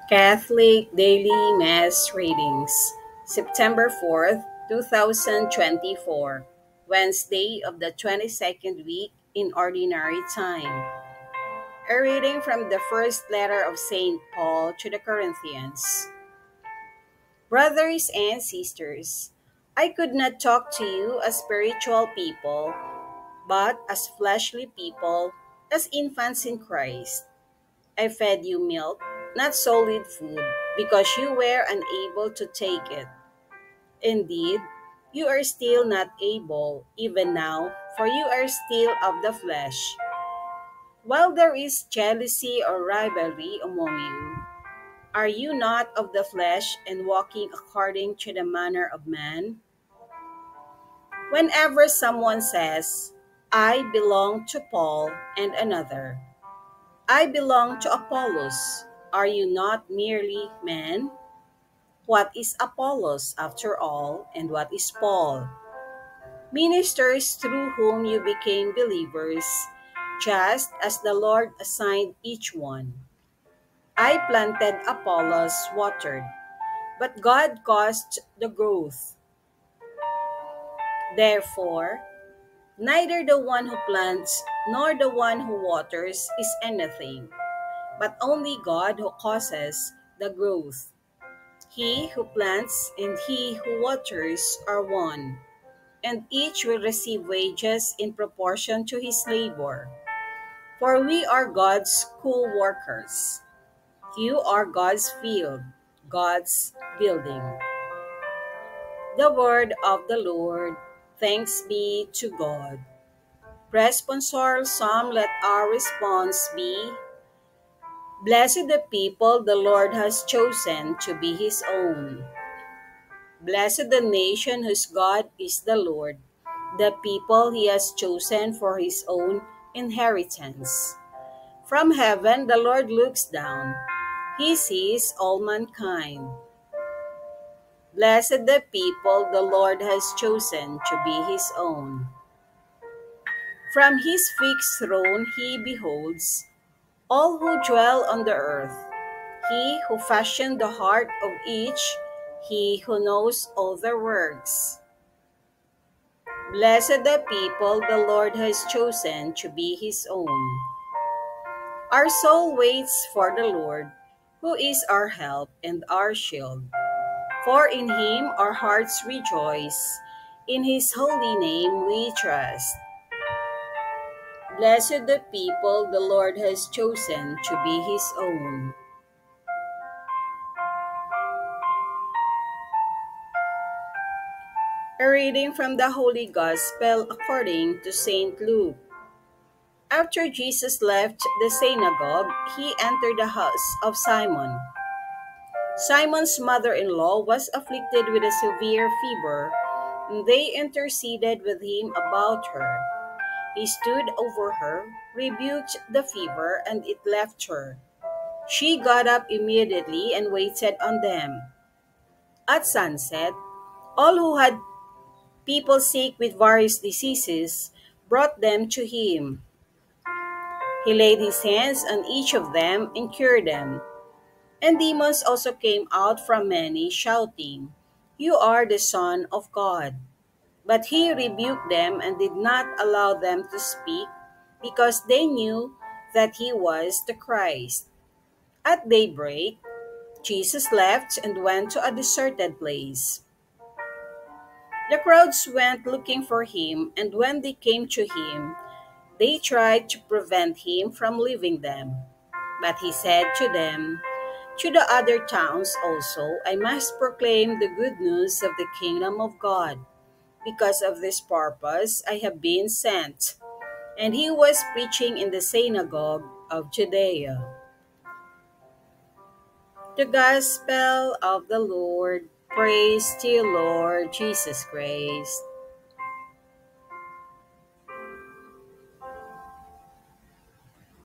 Catholic Daily Mass Readings, September 4th, 2024, Wednesday of the 22nd week in Ordinary Time. A reading from the first letter of St. Paul to the Corinthians. Brothers and sisters, I could not talk to you as spiritual people, but as fleshly people, as infants in Christ. I fed you milk, not solid food, because you were unable to take it. Indeed, you are still not able, even now, for you are still of the flesh. While there is jealousy or rivalry among you, are you not of the flesh and walking according to the manner of man? Whenever someone says, I belong to Paul and another, I belong to Apollos. Are you not merely men? What is Apollos, after all, and what is Paul? Ministers through whom you became believers, just as the Lord assigned each one. I planted, Apollos watered, but God caused the growth. Therefore, neither the one who plants nor the one who waters is anything, but only God who causes the growth. He who plants and he who waters are one, and each will receive wages in proportion to his labor. For we are God's co-workers. You are God's field, God's building. The word of the Lord. Thanks be to God. Responsorial Psalm, let our response be, Blessed the people the Lord has chosen to be his own. Blessed the nation whose God is the Lord, the people he has chosen for his own inheritance. From heaven the Lord looks down. He sees all mankind. Blessed the people the Lord has chosen to be his own. From his fixed throne he beholds all who dwell on the earth. He who fashioned the heart of each, he who knows all their works. Blessed the people the Lord has chosen to be his own. Our soul waits for the Lord, who is our help and our shield. For in him our hearts rejoice, in his holy name we trust. Blessed the people the Lord has chosen to be his own. A reading from the Holy Gospel according to St. Luke. After Jesus left the synagogue, he entered the house of Simon. Simon's mother-in-law was afflicted with a severe fever, and they interceded with him about her. He stood over her, rebuked the fever, and it left her. She got up immediately and waited on them. At sunset, all who had people sick with various diseases brought them to him. He laid his hands on each of them and cured them. And demons also came out from many, shouting, You are the Son of God. But he rebuked them and did not allow them to speak, because they knew that he was the Christ. At daybreak, Jesus left and went to a deserted place. The crowds went looking for him, and when they came to him, they tried to prevent him from leaving them. But he said to them, To the other towns also I must proclaim the good news of the kingdom of God. Because of this purpose I have been sent. And he was preaching in the synagogue of Judea. The Gospel of the Lord. Praise to you, Lord Jesus Christ.